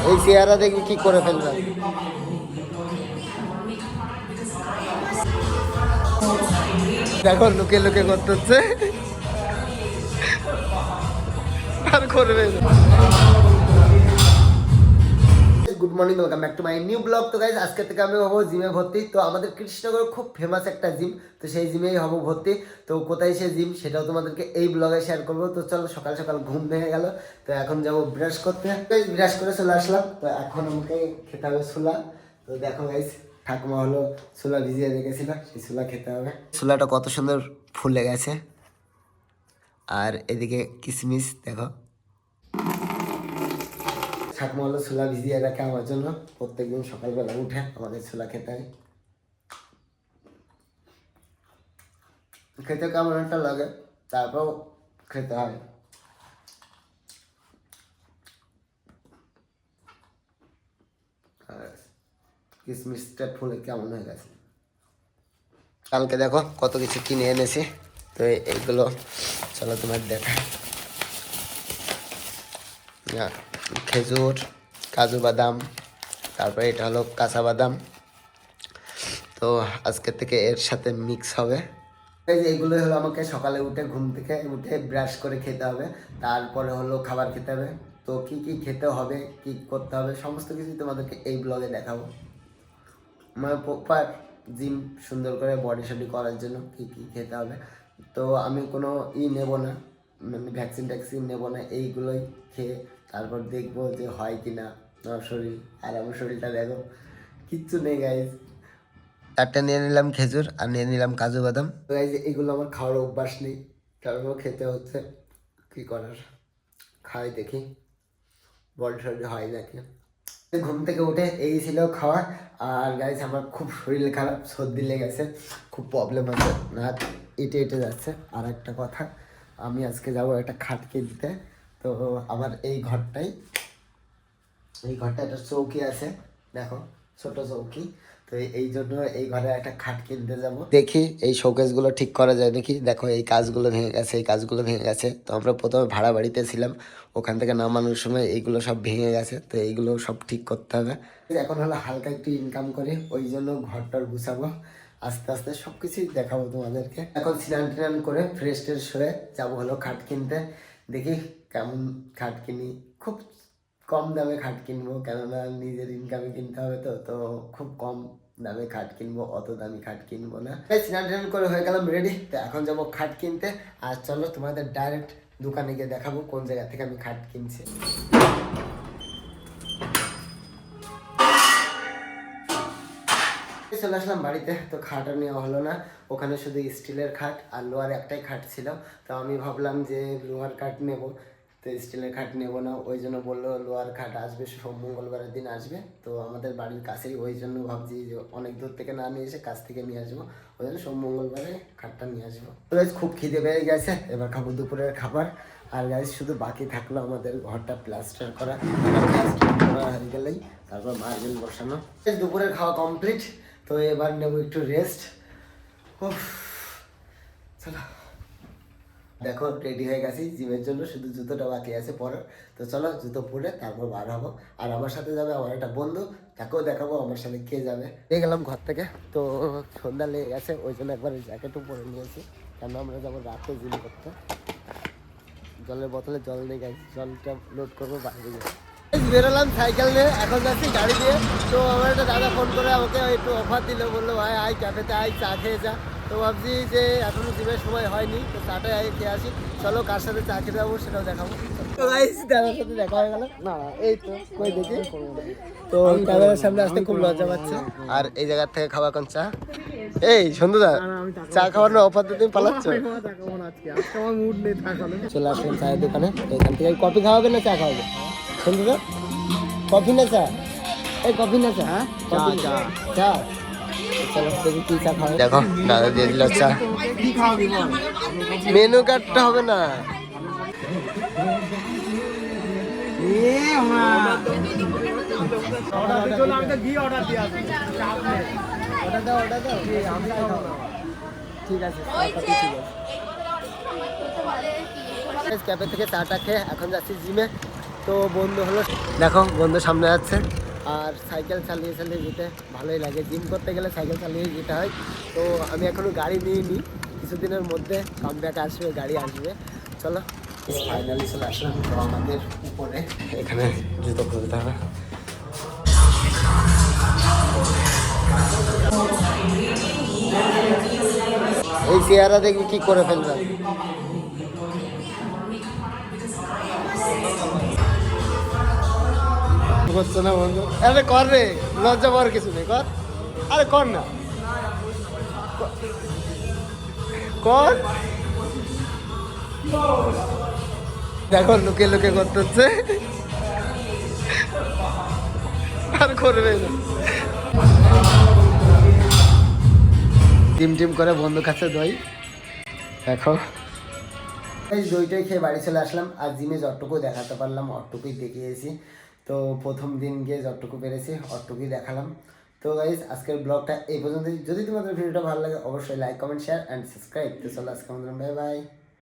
এই চেহারা দেখি কি করে ফেলবে। দেখো লুকে লুকে করতে হচ্ছে, আর করবে। Good morning, welcome back to my new blog. তো গাইজ আজকে থেকে আমি হবো জিমে ভর্তি। তো আমাদের কৃষ্ণনগর খুব ফেমাস একটা জিম, তো সেই জিমেই হবো ভর্তি। তো কোথায় সে জিম সেটাও তোমাদেরকে এই ব্লগে শেয়ার করবো। তো চলো, সকাল সকাল ঘুম ভেঙে গেল, তো এখন যাবো ব্রাশ করতে। ব্রাশ করে চলে আসলাম, তো এখন আমাকে খেতে হবে ছোলা। তো দেখো গাইজ, ঠাকুমা হলো ছোলা ভিজিয়ে রেখেছিল, সেই ছোলা খেতে হবে। ছোলাটা কত সুন্দর ফুলে গেছে, আর এদিকে কিশমিশ দেখো। ঠাকুমা হলো ছোলা ভিজিয়ে রাখে আমার জন্য, প্রত্যেকদিন সকালবেলা উঠে আমাদের ছোলা খেতে হয়। খেতে কেমন একটা লাগে, তারপর খেতে হয়। আর কিশমিশটা ফুলে কেমন হয়ে গেছে। কালকে দেখো কত কিছু কিনে এনেছি, তো এইগুলো চলো তোমার দেখা। খেজুর, কাজু বাদাম, তারপরে এটা হলো কাঁচা বাদাম। তো আজকে থেকে এর সাথে মিক্স হবে। এইগুলো হলো আমাকে সকালে উঠে ঘুম থেকে উঠে ব্রাশ করে খেতে হবে, তারপরে হলো খাবার খেতে হবে। তো কি কি খেতে হবে, কি করতে হবে, সমস্ত কিছু তোমাদেরকে এই ব্লগে দেখাবো। আমার প্রপার জিম সুন্দর করে বডি শডি করার জন্য কি কি খেতে হবে। তো আমি কোনো নেব না, মানে ভ্যাকসিন ট্যাকসিন নেবো না, এইগুলোই খেয়ে তারপর দেখবো যে হয় কি না আমার শরীর। আর আমার শরীরটা দেখো, কিচ্ছু নেই গাইজ। চারটা নিয়ে নিলাম খেজুর, আর নিয়ে নিলাম কাজু বাদাম। তো গাইজ এগুলো আমার খাওয়ার অভ্যাস নেই, তারপর খেতে হচ্ছে, কী করার, খাই দেখি বডি শডি হয় নাকি। ঘুম থেকে উঠে এই ছিল খাওয়া। আর গাইজ আমার খুব শরীর খারাপ, সর্দি লেগেছে, খুব প্রবলেম আছে, নাক এটে এটে যাচ্ছে। আর একটা কথা, আমি আজকে যাবো একটা খাটকে দিতে। তো আমার এই ঘরটায় একটা চৌকি আছে, দেখো ছোট চৌকি। তো এই জন্য এই ঘরে একটা খাট কিনতে যাব, দেখি এই শোকেসগুলো ঠিক করা যায় নাকি। দেখো এই কাজগুলো ভেঙে গেছে, এই কাজগুলো ভেঙে গেছে। তো আমরা প্রথমে ভাড়া বাড়িতে ছিলাম, ওখান থেকে নামানোর সময় এইগুলো সব ভেঙে গেছে, তো এইগুলো সব ঠিক করতে হবে। এখন হলো হালকা একটু ইনকাম করে, ওই জন্য ঘরটার গুছাবো, আস্তে আস্তে সব কিছুই দেখাবো তোমাদেরকে। এখন স্নান টান করে ফ্রেশ ট্রেশ হয়ে যাবো হলো খাট কিনতে। দেখি কেমন খাট কিনি, খুব কম দামে খাট কিনবো, কেননা নিজের ইনকামে কিনতে হবে। তো তো খুব কম দামে খাট কিনবো, অত দামি খাট কিনবো না। স্নান টান করে হয়ে গেলাম রেডি, তো এখন যাবো খাট কিনতে। আর চলো তোমাদের ডাইরেক্ট দোকানে গিয়ে দেখাবো কোন জায়গা থেকে আমি খাট কিনছি। চলে আসলাম বাড়িতে, তো খাট আর নেওয়া হলো না, ওখানে শুধু স্টিলের খাট আর লোহার একটাই খাট ছিল। তো আমি ভাবলাম যে লোহার খাট নেব, তো স্টিলের খাট নেব না। ওই জন্য বললো লোহার খাট আসবে সোম মঙ্গলবারের দিন আসবে, তো আমাদের বাড়ির কাছেই, ওই জন্য ভাবছি যে অনেক দূর থেকে না নিয়ে এসে কাছ থেকে নিয়ে আসবো। ওই জন্য সোম মঙ্গলবারে খাটটা নিয়ে আসবো। তো গাইস খুব খিদে পেয়ে গেছে, এবার খাবো দুপুরের খাবার। আর গাইস শুধু বাকি থাকলো আমাদের ঘরটা প্লাস্টার করা, প্লাস্টার করা হয়ে গেলেই তারপর মার্বেল বসানো। দুপুরের খাওয়া কমপ্লিট, তো এবার নেবো একটু রেস্ট। চলো, দেখো রেডি হয়ে গেছি জিমের জন্য, শুধু জুতোটা বাকি আছে পরার। তো চলো জুতো পরে তারপর বার হবো। আর আমার সাথে যাবে আমার একটা বন্ধু, তাকেও দেখাবো আমার সাথে কে যাবে। পেয়ে গেলাম ঘর থেকে, তো সন্ধ্যা লেগে গেছে, ওই জন্য একবার জ্যাকেটও পরে নিয়েছি, কেন আমরা যাবো রাতে জিম করতে। জলের বোতলে জল নিয়ে গেছি, জলটা লোড করবো বাইরে গিয়ে। বেরোলাম সাইকেল নিয়ে, এখন যাচ্ছি গাড়ি দিয়ে। তো আমার একটা দাদা ফোন করে আমাকে একটু অফার দিল, বললো ভাই আয় ক্যাফেতে আয়, চা খেয়ে যা। তো ভাবছি যে এখনো জিমের সময় হয়নি, তো চাটাই আগে খেয়ে আসি। চলো কার সাথে চা খেতে যাবো সেটাও দেখাবো। তো গাইস দাদার সাথে দেখা হয়ে গেল, না এই তো কই দেখি, তো ক্যামেরার সামনে আসতে খুব লজ্জা পাচ্ছে। আর এই জায়গার থেকে খাওয়া কোন চা, এই সন্ধ্যা চা খাওয়ার অফার দিয়ে তুমি পালাচ্ছ। চলে আসলাম চায়ের দোকানে, এখান থেকে কফি খাওয়াবে না চা খাওয়াবে সন্ধ্যা? কফি না চা? এই কফি না চা? চা। চলো দেখি কি চা খাওয়া। দেখো দাদা দিয়ে দিল চা। মেনু কার্ডটা হবে না, ঠিক আছে। ক্যাফে থেকে চাটা খেয়ে এখন যাচ্ছি জিমে। তো তো বন্ধু হলো, দেখো বন্ধু সামনে যাচ্ছে। আর সাইকেল চালিয়ে চালিয়ে যেতে ভালোই লাগে, জিম করতে গেলে সাইকেল চালিয়ে যেতে হয়। তো আমি এখনও গাড়ি নিইনি, কিছুদিনের মধ্যে কামব্যাক আসবে, গাড়ি আসবে। চলো ফাইনালি চলে আসলাম তো আমাদের উপরে, এখানে জুতো খুলতে হবে। এই চেহারা দেখবি কি করে ফেলবে। করছে না বন্ধু, আরে কর রে, লজ্জা পাওয়ার কিছু নেই, কর, আরে কর না, কর। দেখো লুকে লুকে করতে হচ্ছে, আর করবে না। টিম টিম করে বন্ধু কাছে দই, দেখো এই দইটাই খেয়ে বাড়ি চলে আসলাম। আর জিমে যতটুকু দেখাতে পারলাম অতটুকুই দেখিয়েছি। তো প্রথম দিন গিয়ে যতটুকু পেরেছি অতটুকুই দেখালাম। তো গাইজ আজকের ব্লগটা এই পর্যন্তই। যদি তোমাদের ভিডিওটা ভালো লাগে অবশ্যই like comment share and subscribe. তো চলো আজকে আমাদের বাই বাই।